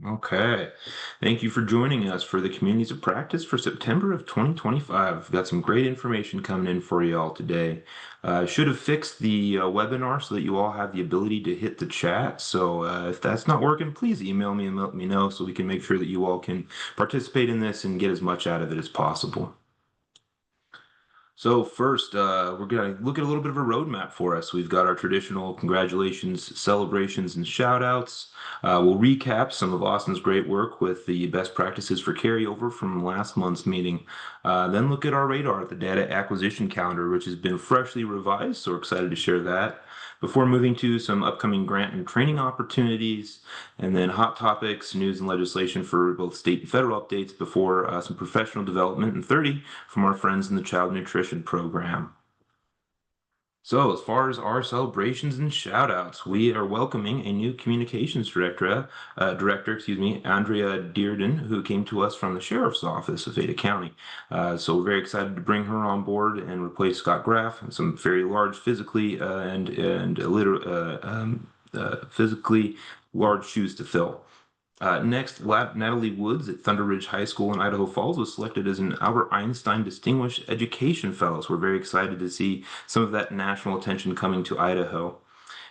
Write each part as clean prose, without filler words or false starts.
Okay. Thank you for joining us for the Communities of Practice for September of 2025. We've got some great information coming in for you all today. Should have fixed the webinar so that you all have the ability to hit the chat. So if that's not working, please email me and let me know so we can make sure that you all can participate in this and get as much out of it as possible. So first, we're going to look at a little bit of a roadmap for us. We've got our traditional congratulations, celebrations, and shout outs. We'll recap some of Austin's great work with the best practices for carryover from last month's meeting. Then look at our radar, the data acquisition calendar, which has been freshly revised. So we're excited to share that. Before moving to some upcoming grant and training opportunities, and then hot topics, news and legislation for both state and federal updates before some professional development and 30 from our friends in the child nutrition program. So, as far as our celebrations and shout outs, we are welcoming a new communications director, Andrea Dearden, who came to us from the sheriff's office of Ada County. So, we're very excited to bring her on board and replace Scott Graff and some very large physically large shoes to fill. Next, Natalie Woods at Thunder Ridge High School in Idaho Falls was selected as an Albert Einstein Distinguished Education Fellow. So we're very excited to see some of that national attention coming to Idaho.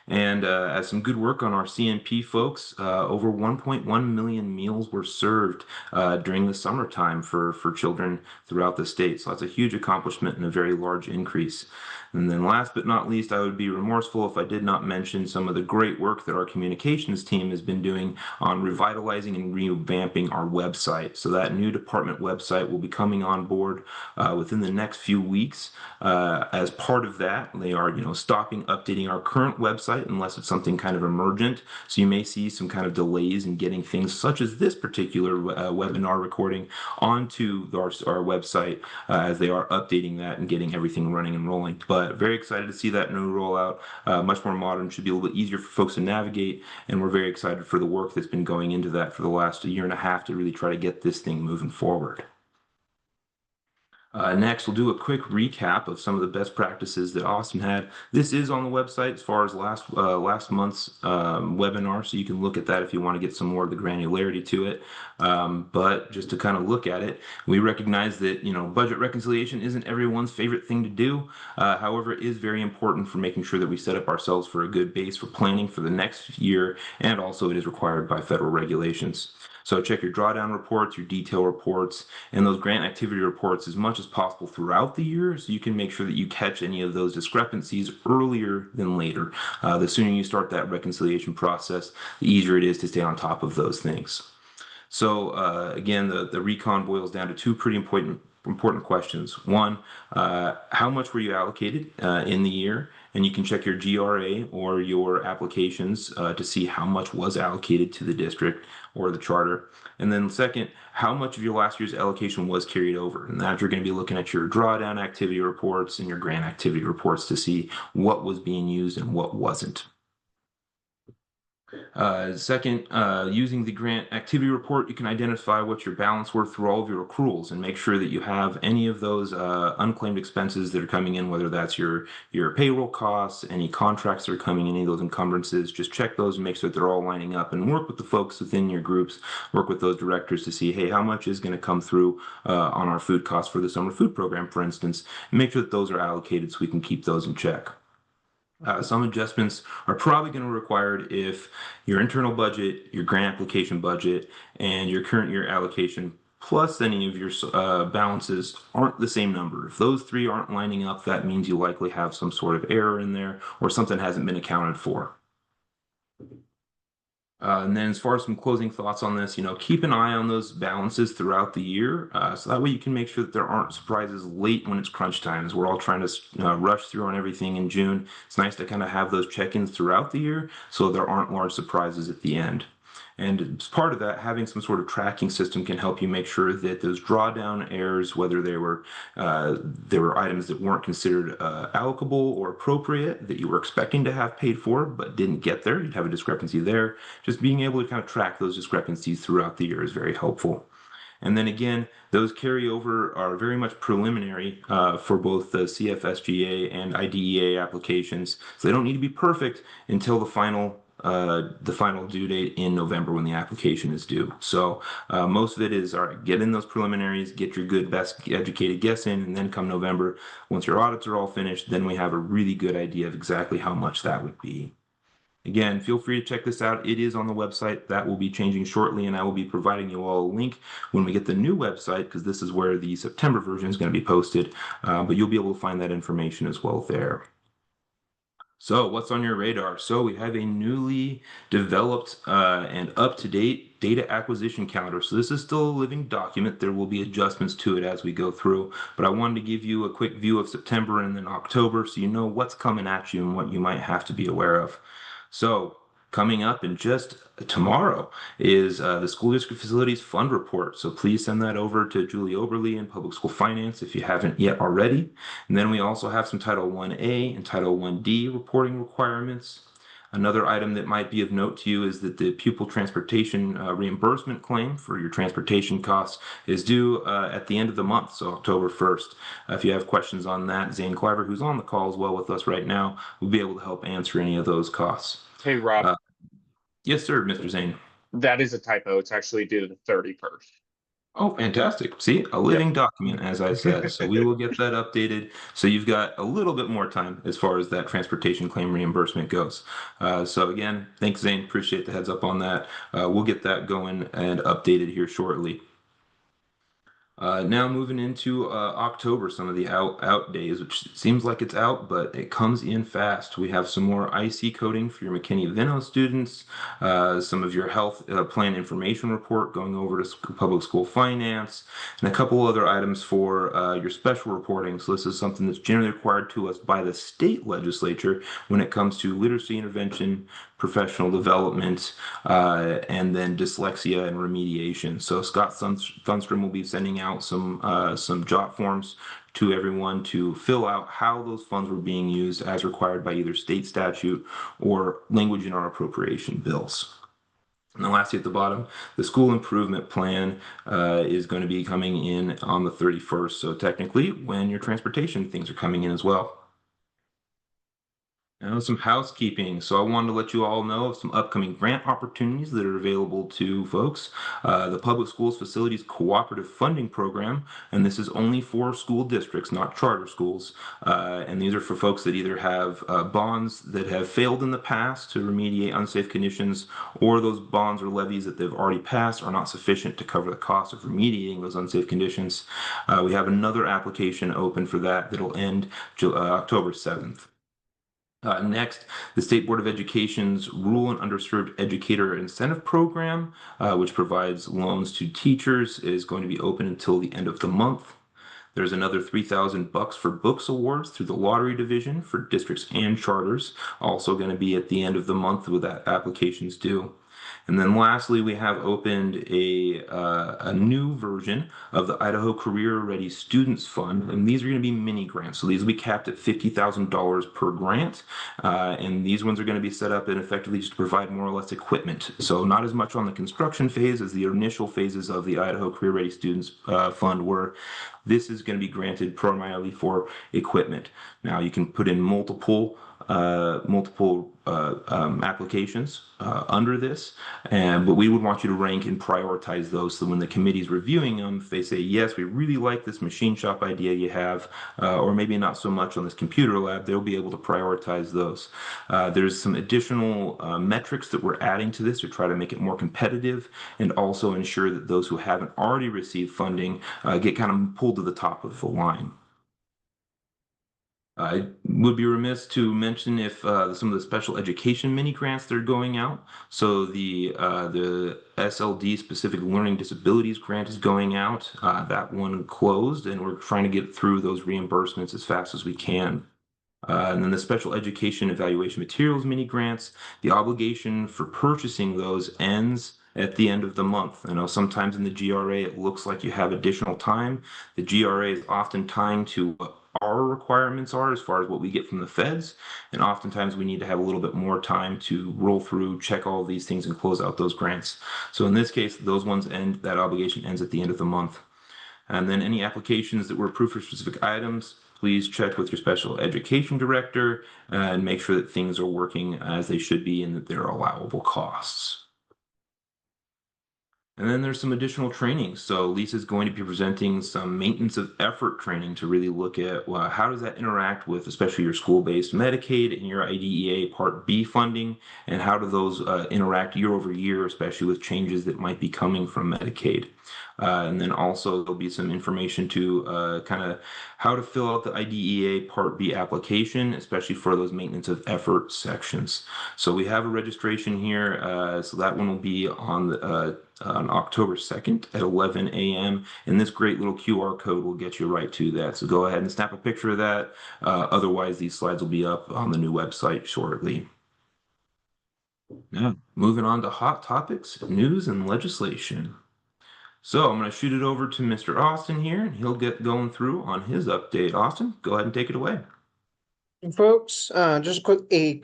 And as some good work on our CNP folks, over 1.1 million meals were served during the summertime for children throughout the state. So that's a huge accomplishment and a very large increase. And then last but not least, I would be remorseful if I did not mention some of the great work that our communications team has been doing on revitalizing and revamping our website. So that new department website will be coming on board within the next few weeks. As part of that, they are, stopping updating our current website unless it's something kind of emergent. So you may see some kind of delays in getting things such as this particular webinar recording onto our website as they are updating that and getting everything running and rolling. But very excited to see that new rollout. Much more modern, should be a little bit easier for folks to navigate. And we're very excited for the work that's been going into that for the last year and a half to really try to get this thing moving forward. Next, we'll do a quick recap of some of the best practices that Austin had. This is on the website as far as last month's webinar, so you can look at that if you want to get some more of the granularity to it. But just to kind of look at it, we recognize that budget reconciliation isn't everyone's favorite thing to do. However, it is very important for making sure that we set up ourselves for a good base for planning for the next year, and also it is required by federal regulations. So check your drawdown reports, your detail reports, and those grant activity reports as much as possible throughout the year so you can make sure that you catch any of those discrepancies earlier than later. The sooner you start that reconciliation process, the easier it is to stay on top of those things. So again, the recon boils down to two pretty important questions. One, how much were you allocated in the year? And you can check your GRA or your applications to see how much was allocated to the district or the charter. And then second, how much of your last year's allocation was carried over? And that you're going to be looking at your drawdown activity reports and your grant activity reports to see what was being used and what wasn't. Second, using the grant activity report, you can identify what your balance were through all of your accruals and make sure that you have any of those unclaimed expenses that are coming in, whether that's your payroll costs, any contracts that are coming in, any of those encumbrances. Just check those and make sure that they're all lining up, and work with the folks within your groups, work with those directors to see, hey, how much is going to come through on our food costs for the summer food program, for instance, and make sure that those are allocated so we can keep those in check. Some adjustments are probably going to be required if your internal budget, your grant application budget, and your current year allocation plus any of your balances aren't the same number. If those three aren't lining up, that means you likely have some sort of error in there or something hasn't been accounted for. And then as far as some closing thoughts on this, keep an eye on those balances throughout the year. So that way you can make sure that there aren't surprises late when it's crunch times. We're all trying to rush through on everything in June. It's nice to kind of have those check-ins throughout the year so there aren't large surprises at the end. And as part of that, having some sort of tracking system can help you make sure that those drawdown errors, whether they were items that weren't considered allocable or appropriate that you were expecting to have paid for but didn't get there, you'd have a discrepancy there. Just being able to kind of track those discrepancies throughout the year is very helpful. And then again, those carryover are very much preliminary for both the CFSGA and IDEA applications. So they don't need to be perfect until the final due date in November when the application is due. So most of it is, all right, get in those preliminaries, get your good, best educated guess in, and then come November, once your audits are all finished, then we have a really good idea of exactly how much that would be. Again, feel free to check this out. It is on the website. That will be changing shortly, and I will be providing you all a link when we get the new website, because this is where the September version is going to be posted. But you'll be able to find that information as well there. So what's on your radar? So we have a newly developed and up-to-date data acquisition calendar. So this is still a living document. There will be adjustments to it as we go through, but I wanted to give you a quick view of September and then October so you know what's coming at you and what you might have to be aware of. So coming up in just tomorrow is the School District Facilities Fund Report. So please send that over to Julie Oberly in Public School Finance if you haven't yet already. And then we also have some Title I-A and Title I-D reporting requirements. Another item that might be of note to you is that the pupil transportation reimbursement claim for your transportation costs is due at the end of the month, so October 1st. If you have questions on that, Zane Cliver, who's on the call as well with us right now, will be able to help answer any of those costs. Hey, Rob. Yes, sir, Mr. Zane. That is a typo. It's actually due to the 31st. Oh, fantastic. See, a living document, as I said. So we will get that updated. So you've got a little bit more time as far as that transportation claim reimbursement goes. So again, thanks, Zane. Appreciate the heads up on that. We'll get that going and updated here shortly. Now moving into October, some of the out days, which seems like it's out, but it comes in fast. We have some more IC coding for your McKinney-Veno students, some of your health plan information report going over to public school finance, and a couple other items for your special reporting. So this is something that's generally required to us by the state legislature when it comes to literacy intervention, professional development, and then dyslexia and remediation. So Scott Thunstrom will be sending out some jot forms to everyone to fill out how those funds were being used as required by either state statute or language in our appropriation bills. And then lastly, at the bottom, the school improvement plan is going to be coming in on the 31st. So technically, when your transportation things are coming in as well. Now, some housekeeping. So I wanted to let you all know of some upcoming grant opportunities that are available to folks. The Public Schools Facilities Cooperative Funding Program, and this is only for school districts, not charter schools. And these are for folks that either have bonds that have failed in the past to remediate unsafe conditions, or those bonds or levies that they've already passed are not sufficient to cover the cost of remediating those unsafe conditions. We have another application open for that that'll end October 7th. Next, the State Board of Education's Rural and Underserved Educator Incentive Program, which provides loans to teachers, is going to be open until the end of the month. There's another $3,000 for books awards through the lottery division for districts and charters, also going to be at the end of the month with that applications due. And then lastly, we have opened a new version of the Idaho Career Ready Students Fund, and these are going to be mini grants. So these will be capped at $50,000 per grant, and these ones are going to be set up and effectively just provide more or less equipment. So not as much on the construction phase as the initial phases of the Idaho Career Ready Students Fund were. This is going to be granted primarily for equipment. Now you can put in multiple applications under this, but we would want you to rank and prioritize those, so when the committee's reviewing them, if they say, yes, we really like this machine shop idea you have, or maybe not so much on this computer lab, they'll be able to prioritize those. There's some additional metrics that we're adding to this to try to make it more competitive and also ensure that those who haven't already received funding get kind of pulled to the top of the line. I would be remiss to mention if some of the special education mini grants that are going out. So the SLD specific learning disabilities grant is going out. That one closed, and we're trying to get through those reimbursements as fast as we can. And then the special education evaluation materials mini grants, the obligation for purchasing those ends at the end of the month. I know sometimes in the GRA it looks like you have additional time. The GRA is often tying to what our requirements are as far as what we get from the feds, and oftentimes we need to have a little bit more time to roll through, check all of these things, and close out those grants. So in this case, those ones that obligation ends at the end of the month. And then any applications that were approved for specific items please check with your special education director and make sure that things are working as they should be and that there are allowable costs. And then there's some additional training. So Lisa's going to be presenting some maintenance of effort training to really look at, well, how does that interact with especially your school-based Medicaid and your IDEA Part B funding, and how do those interact year over year, especially with changes that might be coming from Medicaid. And then also there'll be some information to kind of how to fill out the IDEA Part B application, especially for those maintenance of effort sections. So we have a registration here. So that one will be on October 2nd at 11 a.m. And this great little QR code will get you right to that. So go ahead and snap a picture of that. Otherwise, these slides will be up on the new website shortly. Now, moving on to hot topics, news, and legislation. So I'm going to shoot it over to Mr. Austin here, and he'll get going through on his update. Austin, go ahead and take it away. Folks, just a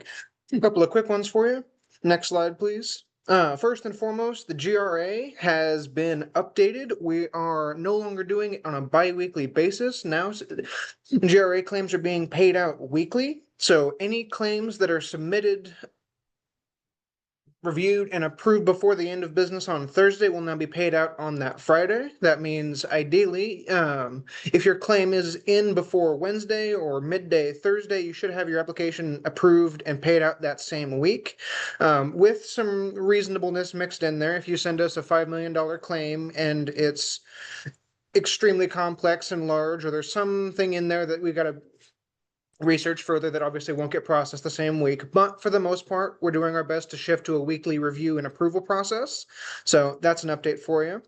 couple of quick ones for you. Next slide, please. First and foremost, the GRA has been updated. We are no longer doing it on a bi-weekly basis. Now, GRA claims are being paid out weekly. So any claims that are submitted, reviewed, and approved before the end of business on Thursday will now be paid out on that Friday. That means ideally, if your claim is in before Wednesday or midday Thursday, you should have your application approved and paid out that same week, with some reasonableness mixed in there. If you send us a $5 million claim and it's extremely complex and large, or there's something in there that we got to research further, that obviously won't get processed the same week. But for the most part, we're doing our best to shift to a weekly review and approval process. So that's an update for you.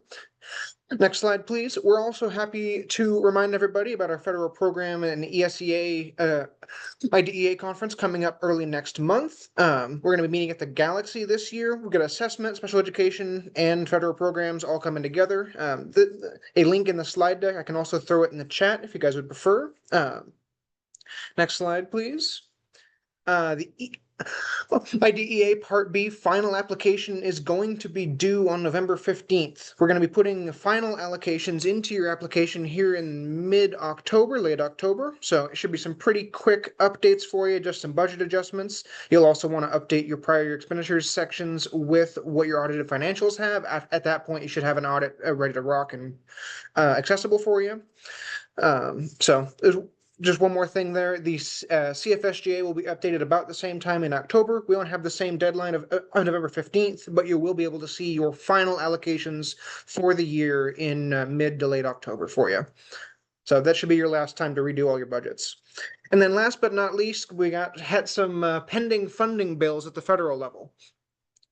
Next slide, please. We're also happy to remind everybody about our federal program and ESEA IDEA conference coming up early next month. We're going to be meeting at the Galaxy this year. We've got assessment, special education, and federal programs all coming together. A link in the slide deck. I can also throw it in the chat if you guys would prefer. Next slide, please. The IDEA Part B final application is going to be due on November 15th. We're going to be putting the final allocations into your application here in mid-October, late October. So it should be some pretty quick updates for you, just some budget adjustments. You'll also want to update your prior year expenditures sections with what your audited financials have. At that point, you should have an audit ready to rock and accessible for you. So there's just one more thing there. The CFSGA will be updated about the same time in October. We won't have the same deadline of November 15th, but you will be able to see your final allocations for the year in mid to late October for you. So that should be your last time to redo all your budgets. And then last but not least, we had some pending funding bills at the federal level.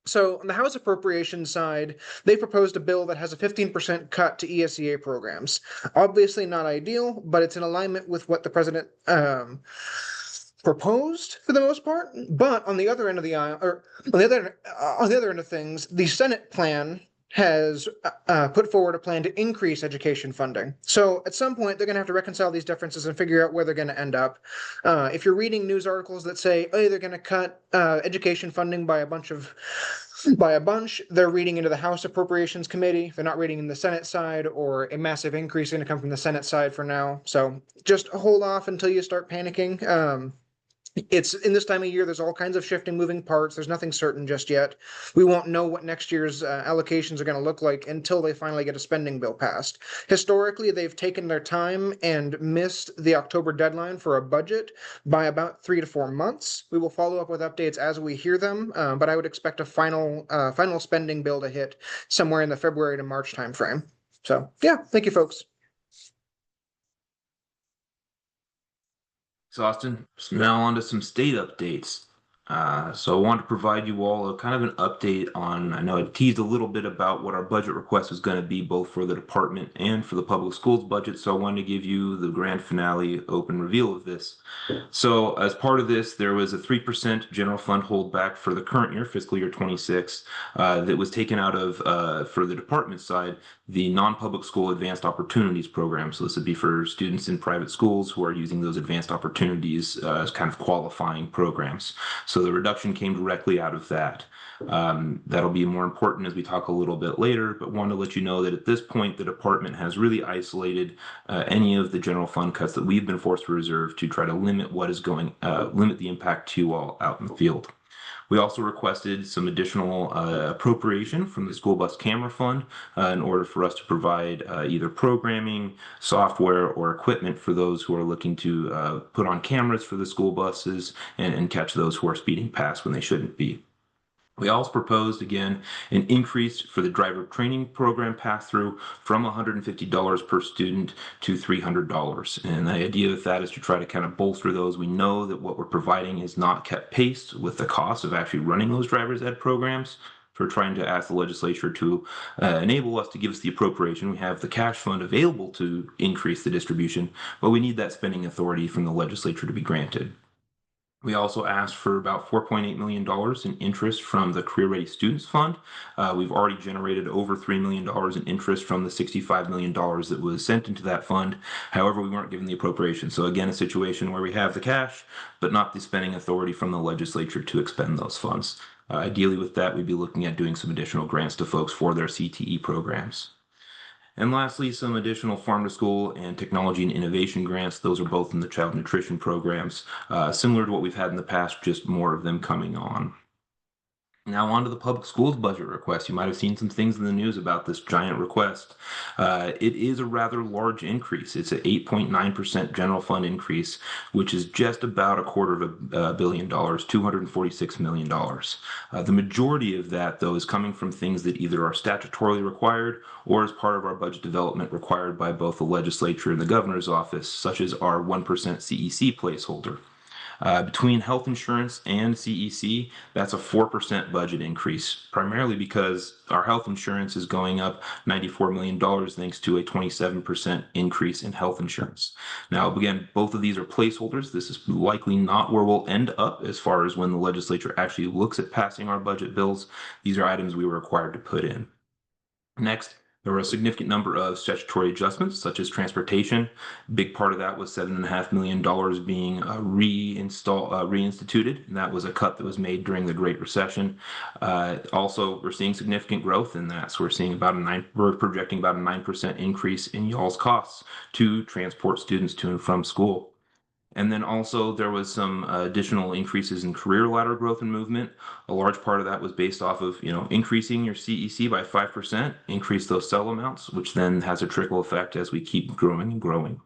So on the House Appropriations side, they proposed a bill that has a 15% cut to ESEA programs. Obviously not ideal, but it's in alignment with what the president proposed for the most part. But on the other end of the aisle, or on the other end of things, the Senate plan has put forward a plan to increase education funding. So at some point, they're going to have to reconcile these differences and figure out where they're going to end up. If you're reading news articles that say, oh, they're going to cut education funding by a bunch, they're reading into the House Appropriations Committee. They're not reading in the Senate side, or a massive increase is going to come from the Senate side for now. So just hold off until you start panicking. It's in this time of year, there's all kinds of shifting, moving parts. There's nothing certain just yet. We won't know what next year's allocations are going to look like until they finally get a spending bill passed. Historically, they've taken their time and missed the October deadline for a budget by about 3 to 4 months. We will follow up with updates as we hear them, but I would expect a final spending bill to hit somewhere in the February to March timeframe. So yeah, thank you, folks. So Austin, now on to some state updates. So I wanted to provide you all a kind of an update on, I know I teased a little bit about what our budget request was going to be, both for the department and for the public schools budget. So I wanted to give you the grand finale open reveal of this. So as part of this, there was a 3% general fund holdback for the current year, fiscal year 26, that was taken out of, for the department side, the non-public school advanced opportunities program. So this would be for students in private schools who are using those advanced opportunities as kind of qualifying programs. So the reduction came directly out of that. That'll be more important as we talk a little bit later, but want to let you know that at this point, the department has really isolated any of the general fund cuts that we've been forced to reserve to try to limit limit the impact to you all out in the field. We also requested some additional appropriation from the school bus camera fund in order for us to provide either programming, software, or equipment for those who are looking to put on cameras for the school buses and catch those who are speeding past when they shouldn't be. We also proposed, again, an increase for the driver training program pass-through from $150 per student to $300. And the idea with that is to try to kind of bolster those. We know that what we're providing is not kept pace with the cost of actually running those driver's ed programs. So we're trying to ask the legislature to enable us to give us the appropriation. We have the cash fund available to increase the distribution, but we need that spending authority from the legislature to be granted. We also asked for about $4.8 million in interest from the Career Ready Students Fund. We've already generated over $3 million in interest from the $65 million that was sent into that fund. However, we weren't given the appropriation. So again, a situation where we have the cash, but not the spending authority from the legislature to expend those funds. Ideally with that, we'd be looking at doing some additional grants to folks for their CTE programs. And lastly, some additional farm to school and technology and innovation grants. Those are both in the child nutrition programs, similar to what we've had in the past, just more of them coming on. Now on to the public schools budget request. You might have seen some things in the news about this giant request. It is a rather large increase. It's an 8.9% general fund increase, which is just about $250 million, $246 million. The majority of that, though, is coming from things that either are statutorily required or as part of our budget development required by both the legislature and the governor's office, such as our 1% CEC placeholder. Between health insurance and CEC, that's a 4% budget increase, primarily because our health insurance is going up $94 million thanks to a 27% increase in health insurance. Now, again, both of these are placeholders. This is likely not where we'll end up as far as when the legislature actually looks at passing our budget bills. These are items we were required to put in. Next, there were a significant number of statutory adjustments, such as transportation. A big part of that was $7.5 million being reinstituted, and that was a cut that was made during the Great Recession. Also, we're seeing significant growth in that. So we're projecting about a 9% increase in y'all's costs to transport students to and from school. And then also there was some additional increases in career ladder growth and movement. A large part of that was based off of, increasing your CEC by 5%, increase those cell amounts, which then has a trickle effect as we keep growing and growing.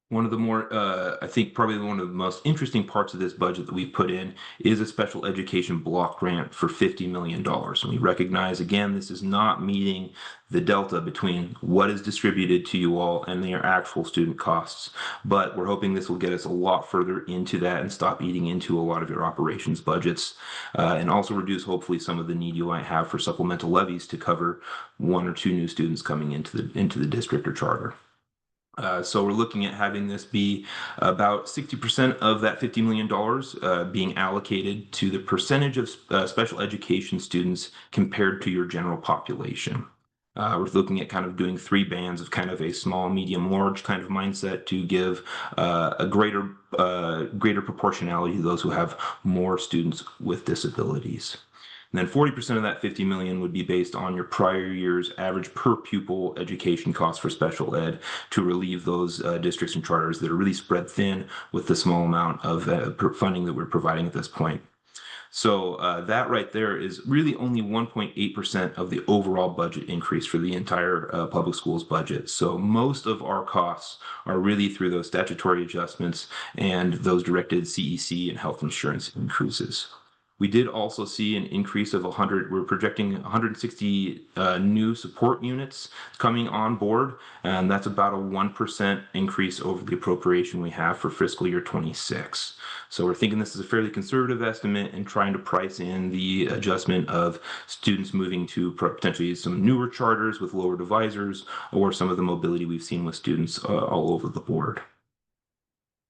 One of the more, I think probably one of the most interesting parts of this budget that we've put in is a special education block grant for $50 million. And we recognize, again, this is not meeting the delta between what is distributed to you all and their actual student costs. But we're hoping this will get us a lot further into that and stop eating into a lot of your operations budgets, and also reduce hopefully some of the need you might have for supplemental levies to cover 1 or 2 new students coming into the district or charter. So we're looking at having this be about 60% of that $50 million being allocated to the percentage of special education students compared to your general population. We're looking at kind of doing 3 bands of kind of a small, medium, large kind of mindset to give a greater proportionality to those who have more students with disabilities. And then 40% of that $50 million would be based on your prior year's average per pupil education costs for special ed to relieve those districts and charters that are really spread thin with the small amount of funding that we're providing at this point. So that right there is really only 1.8% of the overall budget increase for the entire public schools budget. So most of our costs are really through those statutory adjustments and those directed CEC and health insurance increases. We did also see an increase of we're projecting 160 new support units coming on board, and that's about a 1% increase over the appropriation we have for fiscal year 26. So we're thinking this is a fairly conservative estimate and trying to price in the adjustment of students moving to potentially some newer charters with lower divisors or some of the mobility we've seen with students all over the board.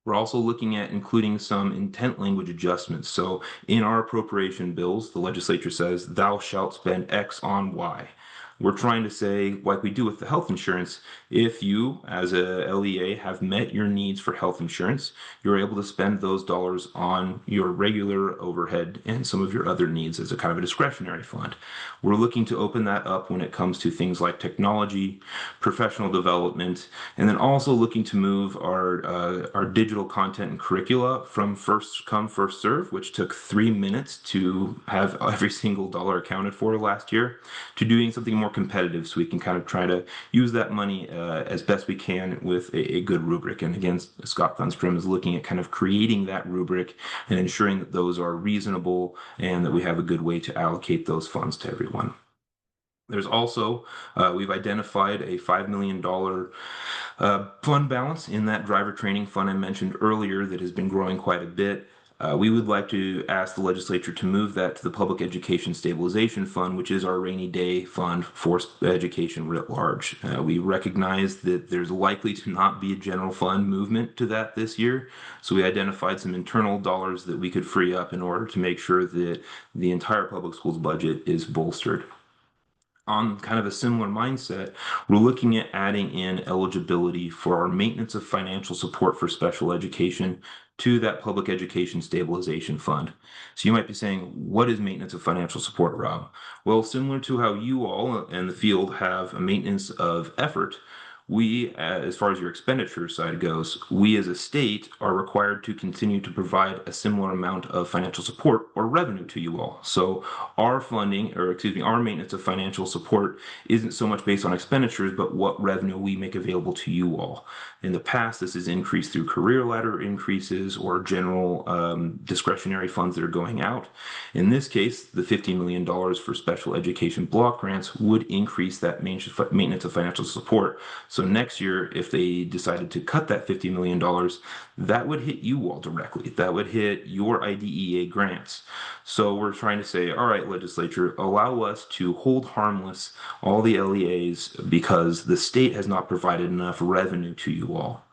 We're also looking at including some intent language adjustments. So in our appropriation bills, the legislature says, thou shalt spend X on Y. we're trying to say, like we do with the health insurance, if you as a LEA have met your needs for health insurance, you're able to spend those dollars on your regular overhead and some of your other needs as a kind of a discretionary fund. We're looking to open that up when it comes to things like technology, professional development, and then also looking to move our digital content and curricula from first come first serve, which took 3 minutes to have every single dollar accounted for last year, to doing something more competitive, so we can kind of try to use that money as best we can with a good rubric. And again, Scott Thunstrom is looking at kind of creating that rubric and ensuring that those are reasonable and that we have a good way to allocate those funds to everyone. There's also, we've identified a $5 million fund balance in that driver training fund I mentioned earlier that has been growing quite a bit. We would like to ask the legislature to move that to the Public Education Stabilization Fund, which is our rainy day fund for education writ large. We recognize that there's likely to not be a general fund movement to that this year, so we identified some internal dollars that we could free up in order to make sure that the entire public schools budget is bolstered. On kind of a similar mindset, we're looking at adding in eligibility for our maintenance of financial support for special education to that Public Education Stabilization Fund. So you might be saying, what is maintenance of financial support, Rob? Well, similar to how you all in the field have a maintenance of effort, we, as far as your expenditure side goes, we as a state are required to continue to provide a similar amount of financial support or revenue to you all. So our funding, or excuse me, our maintenance of financial support isn't so much based on expenditures, but what revenue we make available to you all. In the past, this has increased through career ladder increases or general discretionary funds that are going out. In this case, the $50 million for special education block grants would increase that maintenance of financial support. So next year, if they decided to cut that $50 million, that would hit you all directly. That would hit your IDEA grants. So we're trying to say, all right, legislature, allow us to hold harmless all the LEAs because the state has not provided enough revenue to you all.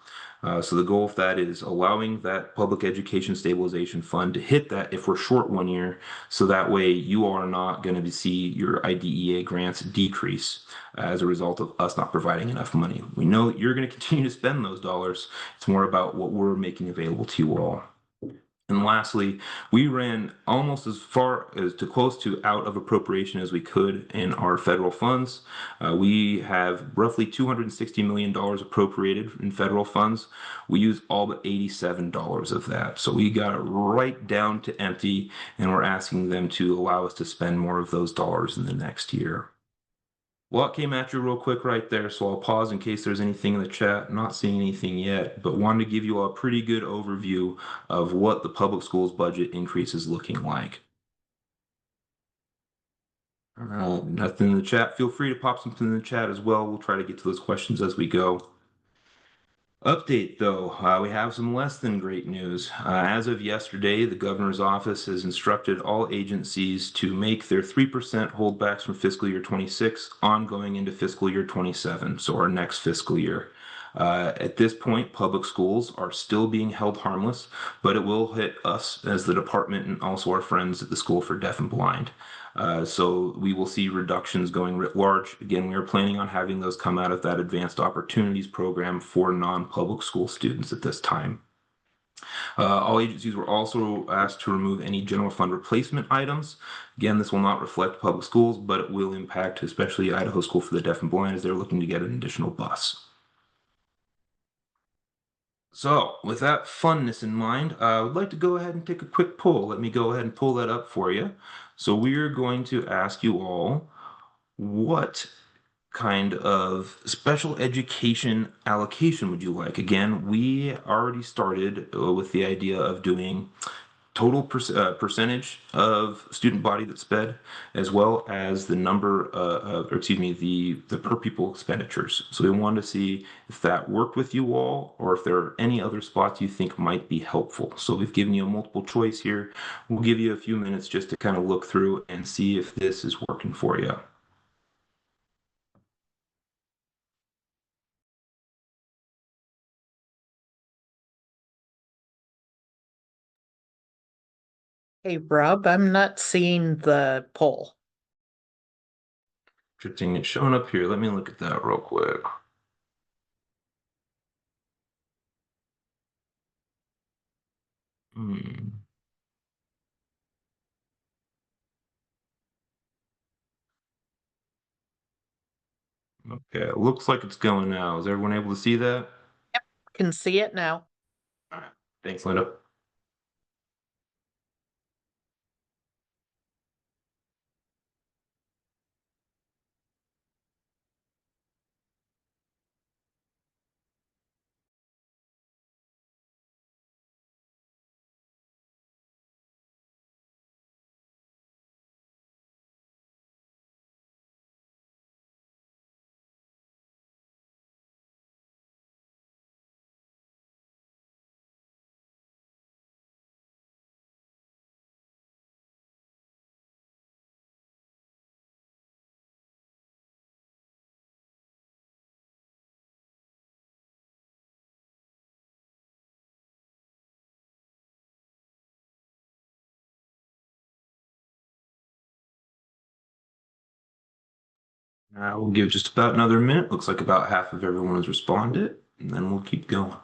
So the goal of that is allowing that Public Education Stabilization Fund to hit that if we're short 1 year, so that way you are not going to see your IDEA grants decrease as a result of us not providing enough money. We know that you're going to continue to spend those dollars. It's more about what we're making available to you all. And lastly, we ran almost as far as to close to out of appropriation as we could in our federal funds. We have roughly $260 million appropriated in federal funds. We used all but $87 of that. So we got it right down to empty, and we're asking them to allow us to spend more of those dollars in the next year. Well, it came at you real quick right there, so I'll pause in case there's anything in the chat. Not seeing anything yet, but wanted to give you a pretty good overview of what the public schools budget increase is looking like. Nothing in the chat. Feel free to pop something in the chat as well. We'll try to get to those questions as we go. Update though, we have some less than great news. As of yesterday, the governor's office has instructed all agencies to make their 3% holdbacks from fiscal year 26 ongoing into fiscal year 27, so our next fiscal year. At this point, public schools are still being held harmless, but it will hit us as the department and also our friends at the School for Deaf and Blind. So we will see reductions going writ large. Again, we are planning on having those come out of that Advanced Opportunities Program for non-public school students at this time. All agencies were also asked to remove any general fund replacement items. Again, this will not reflect public schools, but it will impact especially Idaho School for the Deaf and Blind as they're looking to get an additional bus. So with that funness in mind, I would like to go ahead and take a quick poll. Let me go ahead and pull that up for you. So we're going to ask you all, what kind of special education allocation would you like? Again, we already started with the idea of doing total percentage of student body that's sped, as well as the number or excuse me, the per pupil expenditures. So we wanted to see if that worked with you all, or if there are any other spots you think might be helpful. So we've given you a multiple choice here. We'll give you a few minutes just to kind of look through and see if this is working for you. Hey, Rob, I'm not seeing the poll. Interesting. It's showing up here. Let me look at that real quick. Hmm. Okay, it looks like it's going now. Is everyone able to see that? Can see it now. All right. Thanks, Linda. We'll give just about another minute. Looks like about half of everyone has responded, and then we'll keep going.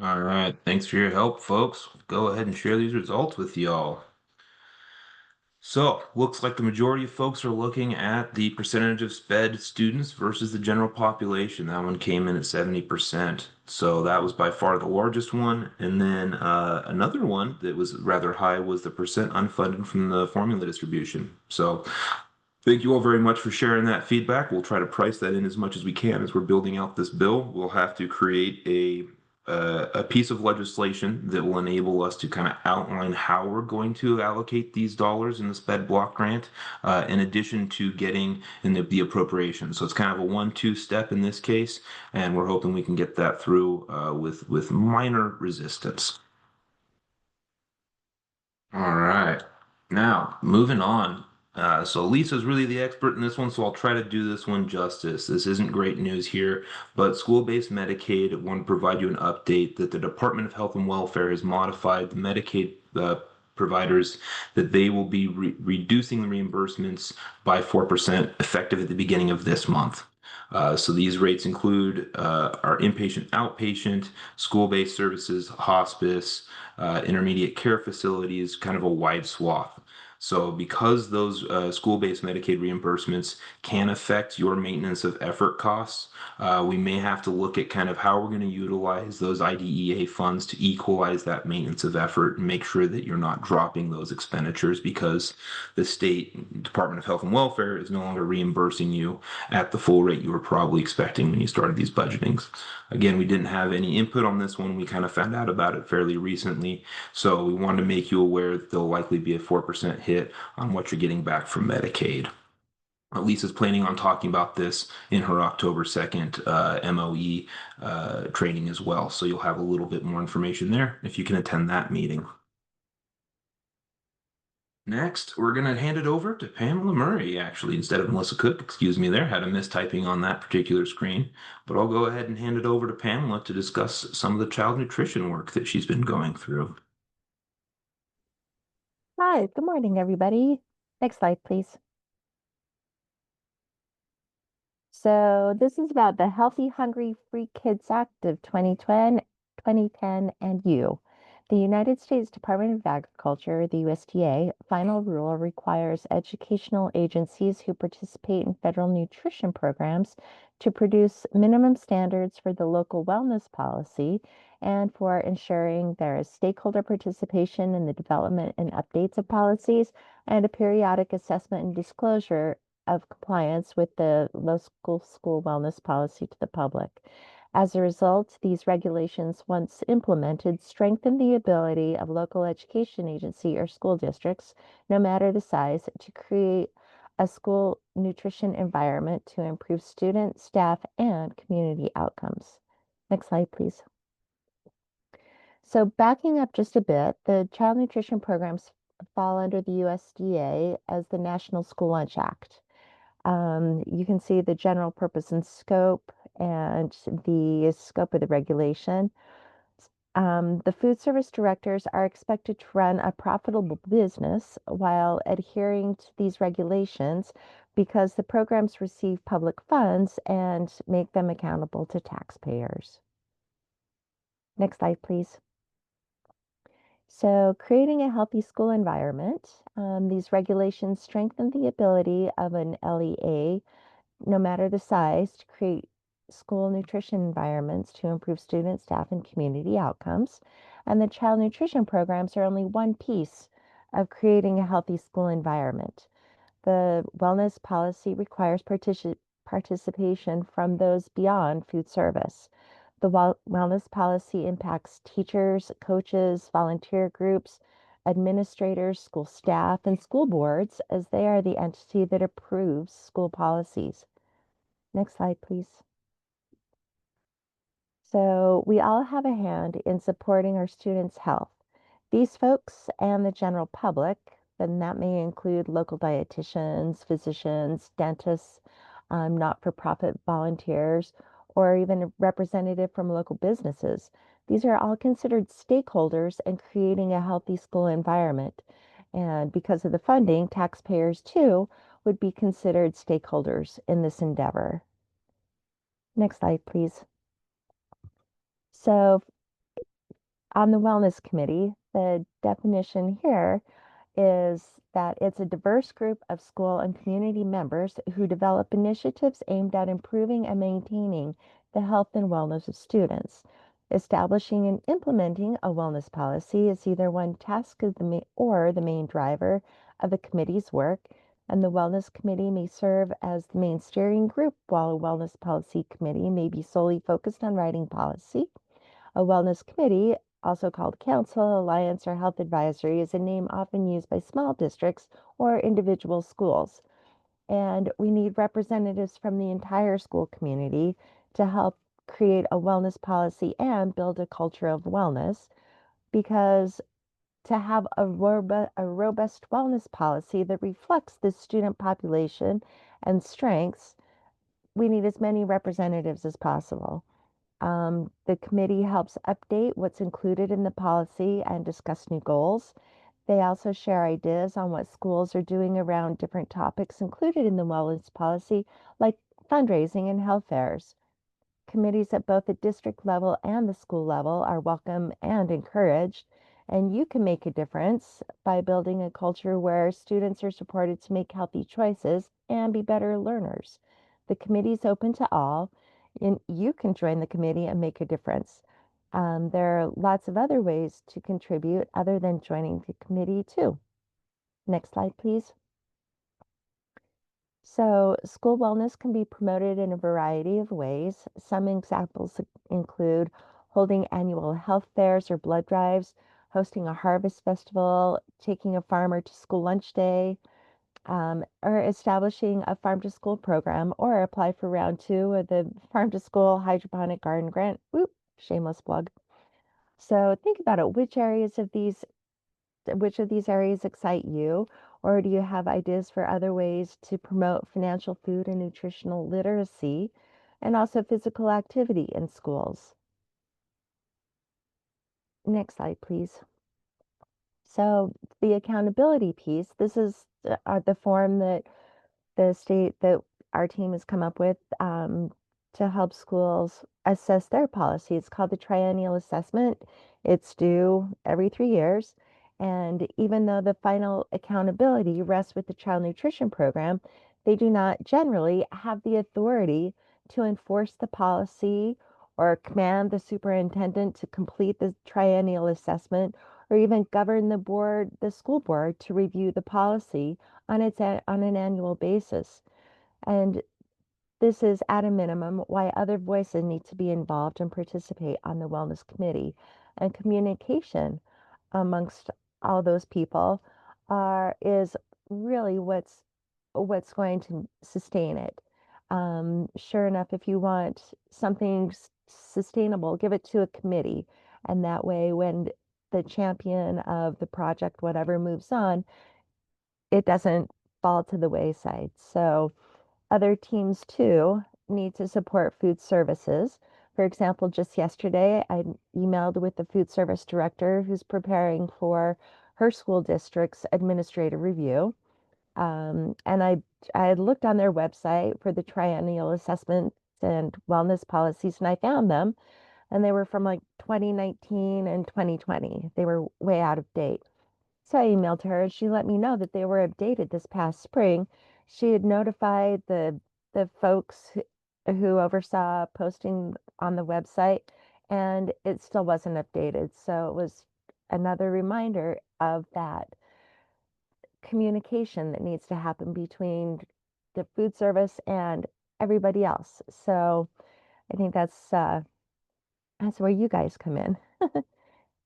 All right, thanks for your help, folks. Go ahead and share these results with y'all. So, looks like the majority of folks are looking at the percentage of SPED students versus the general population. That one came in at 70%. So that was by far the largest one. And then another one that was rather high was the percent unfunded from the formula distribution. So thank you all very much for sharing that feedback. We'll try to price that in as much as we can as we're building out this bill. We'll have to create a piece of legislation that will enable us to kind of outline how we're going to allocate these dollars in the SPED block grant, in addition to getting in the appropriation. So it's kind of a 1-2 step in this case, and we're hoping we can get that through with minor resistance. All right. Now, moving on. So Lisa's really the expert in this one, so I'll try to do this one justice. This isn't great news here, but school-based Medicaid want to provide you an update that the Department of Health and Welfare has modified the Medicaid providers that they will be reducing the reimbursements by 4% effective at the beginning of this month. So these rates include our inpatient, outpatient, school-based services, hospice, intermediate care facilities, kind of a wide swath. So because those school-based Medicaid reimbursements can affect your maintenance of effort costs, we may have to look at kind of how we're going to utilize those IDEA funds to equalize that maintenance of effort and make sure that you're not dropping those expenditures because the state Department of Health and Welfare is no longer reimbursing you at the full rate you were probably expecting when you started these budgetings. Again, we didn't have any input on this one. We kind of found out about it fairly recently. So we wanted to make you aware that there'll likely be a 4% hit on what you're getting back from Medicaid. Lisa's planning on talking about this in her October 2nd MOE training as well. So you'll have a little bit more information there if you can attend that meeting. Next, we're going to hand it over to Pamela Murray, actually, instead of Melissa Cook. Excuse me there, had a mistyping on that particular screen. But I'll go ahead and hand it over to Pamela to discuss some of the child nutrition work that she's been going through. Hi, good morning, everybody. Next slide, please. So this is about the Healthy, Hungry, Free Kids Act of 2010 and you. The United States Department of Agriculture, the USDA, final rule requires educational agencies who participate in federal nutrition programs to produce minimum standards for the local wellness policy and for ensuring there is stakeholder participation in the development and updates of policies and a periodic assessment and disclosure of compliance with the local school wellness policy to the public. As a result, these regulations, once implemented, strengthen the ability of local education agency or school districts, no matter the size, to create a school nutrition environment to improve student, staff, and community outcomes. Next slide, please. So backing up just a bit, the child nutrition programs fall under the USDA as the National School Lunch Act. You can see the general purpose and scope and the scope of the regulation. The food service directors are expected to run a profitable business while adhering to these regulations because the programs receive public funds and make them accountable to taxpayers. Next slide, please. So, creating a healthy school environment, these regulations strengthen the ability of an LEA, no matter the size, to create school nutrition environments to improve student, staff, and community outcomes. And the child nutrition programs are only one piece of creating a healthy school environment. The wellness policy requires participation from those beyond food service. The wellness policy impacts teachers, coaches, volunteer groups, administrators, school staff, and school boards, as they are the entity that approves school policies. Next slide, please. So we all have a hand in supporting our students' health. These folks and the general public, then that may include local dietitians, physicians, dentists, not-for-profit volunteers, or even a representative from local businesses. These are all considered stakeholders in creating a healthy school environment. And because of the funding, taxpayers too would be considered stakeholders in this endeavor. Next slide, please. So on the Wellness Committee, the definition here is that it's a diverse group of school and community members who develop initiatives aimed at improving and maintaining the health and wellness of students. Establishing and implementing a wellness policy is either one task of or the main driver of the committee's work, and the Wellness Committee may serve as the main steering group, while a Wellness Policy Committee may be solely focused on writing policy. A wellness committee, also called council, alliance, or health advisory, is a name often used by small districts or individual schools. And we need representatives from the entire school community to help create a wellness policy and build a culture of wellness, because to have a robust wellness policy that reflects the student population and strengths, we need as many representatives as possible. The committee helps update what's included in the policy and discuss new goals. They also share ideas on what schools are doing around different topics included in the wellness policy, like fundraising and health fairs. Committees at both the district level and the school level are welcome and encouraged, and you can make a difference by building a culture where students are supported to make healthy choices and be better learners. The committee is open to all, and you can join the committee and make a difference. There are lots of other ways to contribute other than joining the committee too. Next slide, please. So, school wellness can be promoted in a variety of ways. Some examples include holding annual health fairs or blood drives, hosting a harvest festival, taking a farmer to school lunch day, or establishing a farm to school program, or apply for round 2 of the farm to school hydroponic garden grant. Whoop, shameless plug. So think about it. Which of these areas excite you? Or do you have ideas for other ways to promote financial, food, and nutritional literacy, and also physical activity in schools? Next slide, please. So the accountability piece, this is the form that our team has come up with to help schools assess their policy. It's called the triennial assessment. It's due every 3 years. And even though the final accountability rests with the child nutrition program, they do not generally have the authority to enforce the policy or command the superintendent to complete the triennial assessment, or even govern the school board to review the policy on an annual basis. And this is at a minimum why other voices need to be involved and participate on the wellness committee, and communication amongst all those people is really what's going to sustain it. Sure enough, if you want something sustainable, give it to a committee, and that way when the champion of the project, whatever, moves on, it doesn't fall to the wayside. So other teams too need to support food services. For example, just yesterday, I emailed with the food service director who's preparing for her school district's administrative review. And I had looked on their website for the triennial assessments and wellness policies, and I found them, and they were from like 2019 and 2020. They were way out of date. So I emailed her and she let me know that they were updated this past spring. She had notified the folks who oversaw posting on the website, and it still wasn't updated. So it was another reminder of that communication that needs to happen between the food service and everybody else. So I think that's where you guys come in.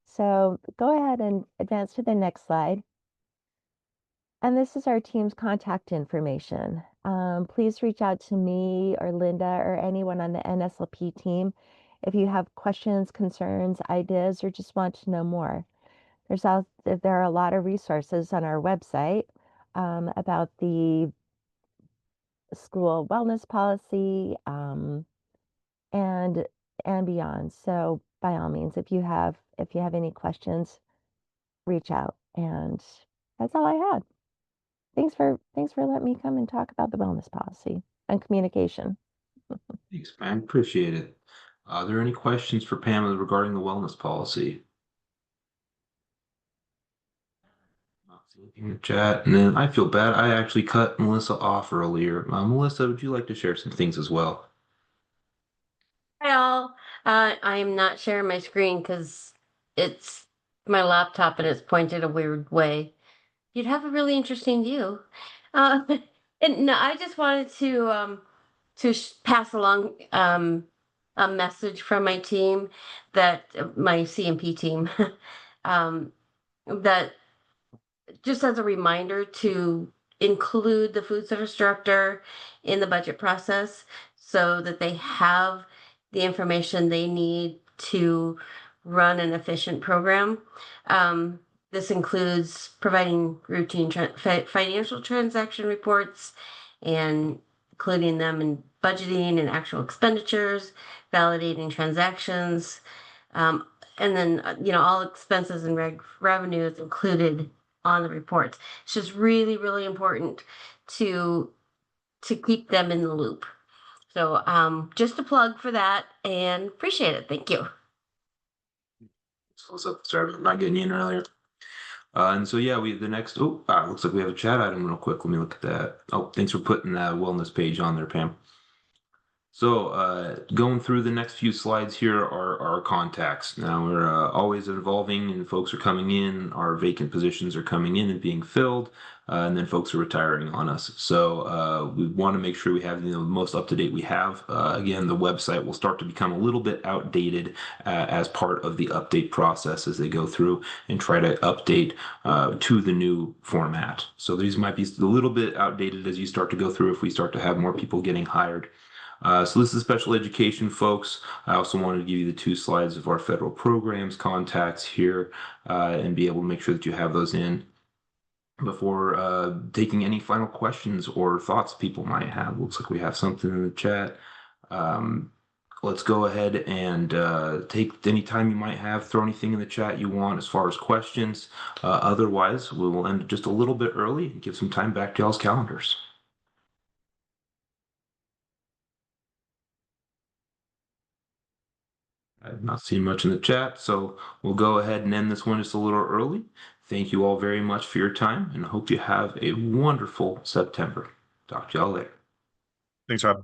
So go ahead and advance to the next slide. And this is our team's contact information. Please reach out to me or Linda or anyone on the NSLP team if you have questions, concerns, ideas, or just want to know more. There are a lot of resources on our website about the school wellness policy and beyond. So by all means, if you have any questions, reach out. And that's all I had. Thanks for letting me come and talk about the wellness policy and communication. Thanks, man. Appreciate it. Are there any questions for Pamela regarding the wellness policy? Not seeing anything in the chat. And then I feel bad. I actually cut Melissa off earlier. Melissa, would you like to share some things as well? Hi all. I am not sharing my screen because it's my laptop and it's pointed a weird way. You'd have a really interesting view. Uh, and no, I just wanted to pass along a message from my team that my CMP team that just as a reminder to include the food service director in the budget process so that they have the information they need to run an efficient program. This includes providing routine financial transaction reports and including them in budgeting and actual expenditures, validating transactions, and then all expenses and revenues included on the reports. It's just really, really important to keep them in the loop. So just a plug for that and appreciate it. Thank you. What's up? Sorry, I'm not getting you in earlier. And so yeah, looks like we have a chat item real quick. Let me look at that. Oh, thanks for putting that wellness page on there, Pam. So going through the next few slides here are our contacts. Now we're always evolving and folks are coming in, our vacant positions are coming in and being filled, and then folks are retiring on us. So we want to make sure we have the most up-to-date we have. Again, the website will start to become a little bit outdated as part of the update process as they go through and try to update to the new format. So these might be a little bit outdated as you start to go through if we start to have more people getting hired. So this is special education, folks. I also wanted to give you the 2 slides of our federal programs contacts here and be able to make sure that you have those in before taking any final questions or thoughts people might have. Looks like we have something in the chat. Let's go ahead and take any time you might have, throw anything in the chat you want as far as questions. Otherwise, we will end just a little bit early and give some time back to y'all's calendars. I've not seen much in the chat, so we'll go ahead and end this one just a little early. Thank you all very much for your time, and I hope you have a wonderful September. Talk to y'all later. Thanks, Rob.